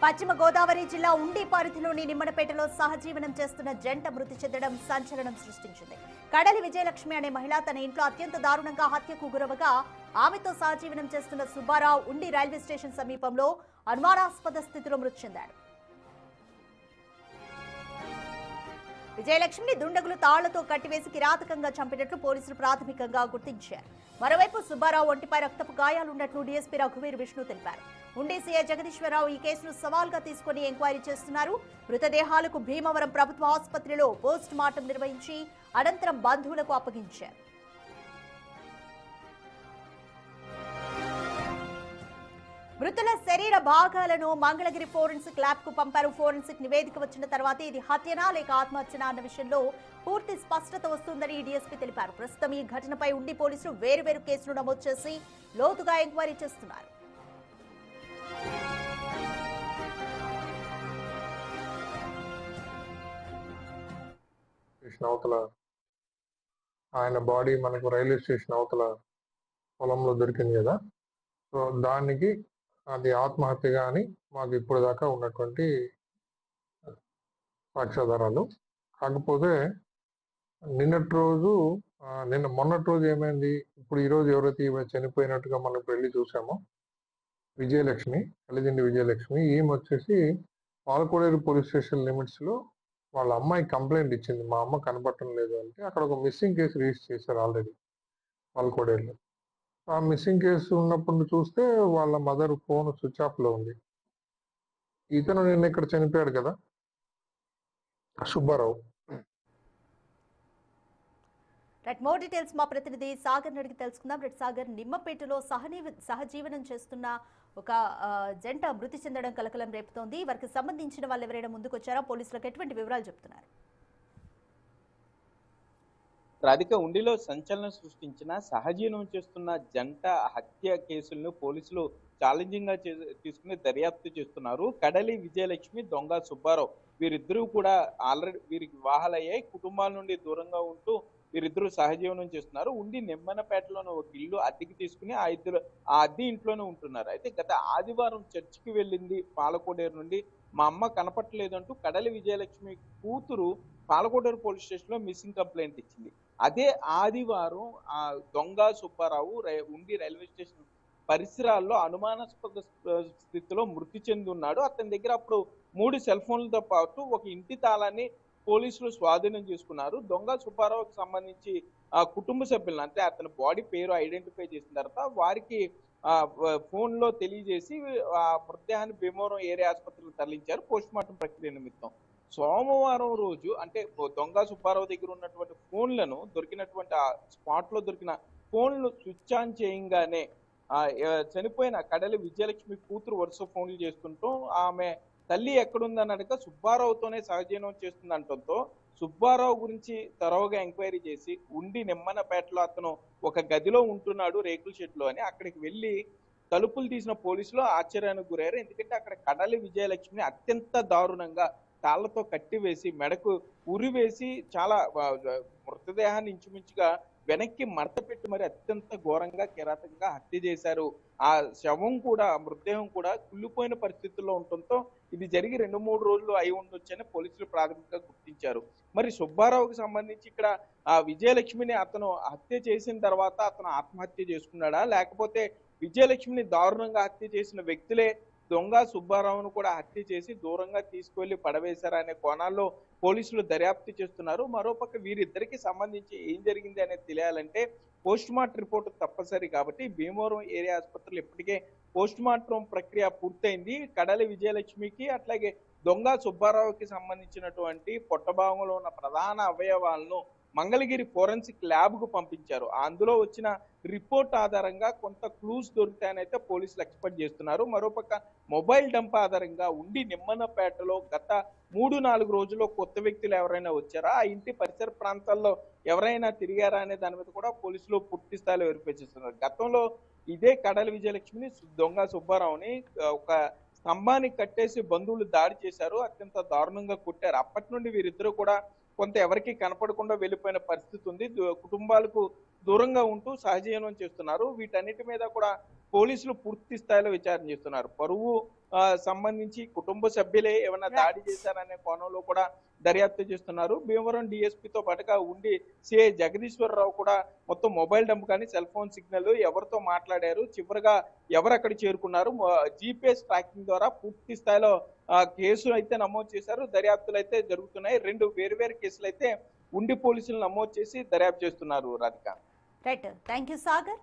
పశ్చిమ గోదావరి జిల్లా ఉండి పరిధిలోని నిమ్మనపేటలో సహజీవనం చేస్తున్న జంట మృతి చెందడం సంచలనం సృష్టించింది. కడలి విజయలక్ష్మి అనే మహిళ తన ఇంట్లో అత్యంత దారుణంగా హత్యకు గురవగా ఆమెతో సహజీవనం చేస్తున్న సుబ్బారావు ఉండి రైల్వే స్టేషన్ సమీపంలో అనుమానాస్పద స్థితిలో మృతి చెందాడు. విజయలక్ష్మిని దుండగులు తాళ్లతో కట్టివేసి కిరాతకంగా చంపినట్లు పోలీసులు ప్రాథమికంగా గుర్తించారు. మరోవైపు సుబ్బారావు ఒంటిపై రక్తపు గాయాలున్నట్లు డీఎస్పీ రఘువీర్ విష్ణు తెలిపారు. ఉండి సీఐ జగదీశ్వరరావు ఈ కేసును సవాల్గా తీసుకుని ఎంక్వైరీ చేస్తున్నారు. మృతదేహాలకు భీమవరం ప్రభుత్వ ఆసుపత్రిలో పోస్ట్ మార్టం నిర్వహించి అనంతరం బంధువులకు అప్పగించారు. మృతుల శరీర భాగాలను మంగళగిరి ఫోరెన్సిక్ ల్యాబ్ కు పంపారు. ఫోరెన్సిక్ నివేదిక వచ్చిన తర్వాత ఇది హత్యనా లేక ఆత్మహత్యనా అన్న విషయంలో పూర్తి స్పష్టత వస్తుందని డీఎస్పీ తెలిపారు. ప్రస్తుతం ఈ ఘటనపై ఉండి పోలీసులు వేరువేరు కేసులు నమోదు చేసి లోతుగా ఎంక్వైరీ చేస్తున్నారు. అవతల ఆయన బాడీ మనకు రైల్వే స్టేషన్ అవతల పొలంలో దొరికింది కదా, సో దానికి అది ఆత్మహత్యగా అని మాకు ఇప్పుడు దాకా ఉన్నటువంటి సాక్ష్యాధారాలు. కాకపోతే మొన్నటి రోజు ఏమైంది, ఇప్పుడు ఈరోజు ఎవరైతే ఈమె చనిపోయినట్టుగా మనం వెళ్ళి చూసామో విజయలక్ష్మి, కలిదిండి విజయలక్ష్మి, ఈమె వచ్చేసి పాలకోడేరు పోలీస్ స్టేషన్ లిమిట్స్ లో వాళ్ళ అమ్మాయి కంప్లైంట్ ఇచ్చింది, మా అమ్మ కనపడటం లేదు అంటే. అక్కడ ఒక మిస్సింగ్ కేసు రిజిస్టర్ చేశారు ఆల్రెడీ పాలకోడేరులో. ఆ మిస్సింగ్ కేసు ఉన్నప్పుడు చూస్తే వాళ్ళ మదర్ ఫోన్ స్విచ్ ఆఫ్ లో ఉంది. ఇతను నిన్న ఇక్కడ చనిపోయాడు కదా సుబ్బారావు. మోర్ డీటెయిల్స్ మా ప్రతినిధి సాగర్ అడిగి తెలుసుకుందాం. సాగర్, నిమ్మపేటలో సహజీవనం చేస్తున్న ఒక జంట మృతి చెందడం కలకలం రేపుతోంది. వారికి సంబంధించిన వాళ్ళు ఎవరైనా ముందుకు వచ్చారా? పోలీసులకు ఎటువంటి వివరాలు చెప్తున్నారు? రాధిక, ఉండిలో సంచలనం సృష్టించిన సహజీవనం చేస్తున్న జంట హత్య కేసులను పోలీసులు ఛాలెంజింగ్ గా తీసుకుని దర్యాప్తు చేస్తున్నారు. కడలి విజయలక్ష్మి, దొంగ సుబ్బారావు వీరిద్దరూ కూడా ఆల్రెడీ వీరికి వివాహాలయ్యాయి. కుటుంబాల నుండి దూరంగా ఉంటూ వీరిద్దరూ సహజీవనం చేస్తున్నారు. ఉండి నిమ్మనపేటలోని ఒక ఇల్లు అద్దెకి తీసుకుని ఆ అద్దె ఇంట్లోనే ఉంటున్నారు. అయితే గత ఆదివారం చర్చికి వెళ్ళింది పాలకోడేరు నుండి. మా అమ్మ కనపట్టలేదు అంటూ కడలి విజయలక్ష్మి కూతురు పాలకోడేరు పోలీస్ స్టేషన్ లో మిస్సింగ్ కంప్లైంట్ ఇచ్చింది. అదే ఆదివారం ఆ దొంగ సుబ్బారావు ఉండి రైల్వే స్టేషన్ పరిసరాల్లో అనుమానాస్పద స్థితిలో మృతి చెంది ఉన్నాడు. అతని దగ్గర అప్పుడు 3 సెల్ ఫోన్లతో పాటు ఒక ఇంటి తాళాన్ని పోలీసులు స్వాధీనం చేసుకున్నారు. దొంగ సుబ్బారావుకి సంబంధించి కుటుంబ సభ్యులను, అంటే అతని బాడీ పేరు ఐడెంటిఫై చేసిన తర్వాత వారికి ఫోన్ లో తెలియజేసి ఆ మృతదేహాన్ని భీమవరం ఏరియా ఆసుపత్రికి తరలించారు పోస్ట్ మార్టం ప్రక్రియ నిమిత్తం. సోమవారం రోజు, అంటే దొంగ సుబ్బారావు దగ్గర ఉన్నటువంటి ఫోన్లను దొరికినటువంటి ఆ స్పాట్ లో దొరికిన ఫోన్లు స్విచ్ ఆన్ చేయంగానే చనిపోయిన కడలి విజయలక్ష్మి కూతురు వరుస ఫోన్లు చేస్తుంటూ ఆమె తల్లి ఎక్కడుందని అడగ సుబ్బారావుతోనే సహజీవనం చేస్తుంది అంటంతో సుబ్బారావు గురించి తరోగా ఎంక్వైరీ చేసి ఉండి నిమ్మనపేటలో అతను ఒక గదిలో ఉంటున్నాడు రేకుల షెడ్లో అని అక్కడికి వెళ్ళి తలుపులు తీసిన పోలీసులు ఆశ్చర్యానికి గురయ్యారు. ఎందుకంటే అక్కడ కడలి విజయలక్ష్మిని అత్యంత దారుణంగా తాళ్లతో కట్టివేసి మెడకు ఉరివేసి చాలా మృతదేహాన్ని ఇంచుమించుగా వెనక్కి మడత పెట్టి మరి అత్యంత ఘోరంగా కిరాతకంగా హత్య చేశారు. ఆ శవం కూడా, మృతదేహం కూడా కుళ్ళిపోయిన పరిస్థితుల్లో ఉండటంతో ఇది జరిగి 2-3 రోజులు అయి ఉండొచ్చని పోలీసులు ప్రాథమికంగా గుర్తించారు. మరి సుబ్బారావుకి సంబంధించి ఇక్కడ ఆ విజయలక్ష్మిని అతను హత్య చేసిన తర్వాత అతను ఆత్మహత్య చేసుకున్నాడా, లేకపోతే విజయలక్ష్మిని దారుణంగా హత్య చేసిన వ్యక్తులే దొంగ సుబ్బారావును కూడా హత్య చేసి దూరంగా తీసుకువెళ్లి పడవేశారా అనే కోణాల్లో పోలీసులు దర్యాప్తు చేస్తున్నారు. మరోపక్క వీరిద్దరికి సంబంధించి ఏం జరిగింది అనేది తెలియాలంటే పోస్ట్ మార్టం రిపోర్టు తప్పనిసరి కాబట్టి భీమవరం ఏరియా ఆసుపత్రిలో ఇప్పటికే పోస్ట్ మార్టం ప్రక్రియ పూర్తయింది. కడలి విజయలక్ష్మికి అట్లాగే దొంగ సుబ్బారావుకి సంబంధించినటువంటి పొట్టభాగంలో ఉన్న ప్రధాన అవయవాలను మంగళగిరి ఫోరెన్సిక్ ల్యాబ్ కు పంపించారు. అందులో వచ్చిన రిపోర్ట్ ఆధారంగా కొంత క్లూస్ దొరుకుతాయని అయితే పోలీసులు ఎక్స్పెక్ట్ చేస్తున్నారు. మరోపక్క మొబైల్ డంప్ ఆధారంగా ఉండి నిమ్మనపేటలో గత 3-4 రోజుల్లో కొత్త వ్యక్తులు ఎవరైనా వచ్చారా, ఆ ఇంటి పరిసర ప్రాంతాల్లో ఎవరైనా తిరిగారా అనే దాని మీద కూడా పోలీసులు పూర్తి స్థాయిలో వెరిఫై చేస్తున్నారు. గతంలో ఇదే కడలి విజయలక్ష్మిని, దొంగ సుబ్బారావుని ఒక స్తంభానికి కట్టేసి బంధువులు దాడి చేశారు, అత్యంత దారుణంగా కొట్టారు. అప్పటి నుండి వీరిద్దరూ కూడా కొంత ఎవరికి కనపడకుండా వెళ్ళిపోయిన పరిస్థితి ఉంది. కుటుంబాలకు దూరంగా ఉంటూ సహజీవనం చేస్తున్నారు. వీటన్నిటి మీద కూడా పోలీసులు పూర్తి స్థాయిలో విచారణ చేస్తున్నారు. పరువు సంబంధించి కుటుంబ సభ్యులే ఏమైనా దాడి చేశారనే కోణంలో కూడా దర్యాప్తు చేస్తున్నారు. భీమవరం డిఎస్పీతో పాటుగా ఉండి సిఐ జగదీశ్వరరావు కూడా మొత్తం మొబైల్ డంప్ కానీ సెల్ ఫోన్ సిగ్నల్ ఎవరితో మాట్లాడారు, చివరిగా ఎవరు అక్కడ చేరుకున్నారు, జీపీఎస్ ట్రాకింగ్ ద్వారా పూర్తి స్థాయిలో కేసులు అయితే నమోదు చేశారు. దర్యాప్తులు అయితే జరుగుతున్నాయి. 2 వేర్వేరు కేసులు అయితే ఉండి పోలీసులు నమోదు చేసి దర్యాప్తు చేస్తున్నారు. Radhika. Right, thank you Sagar.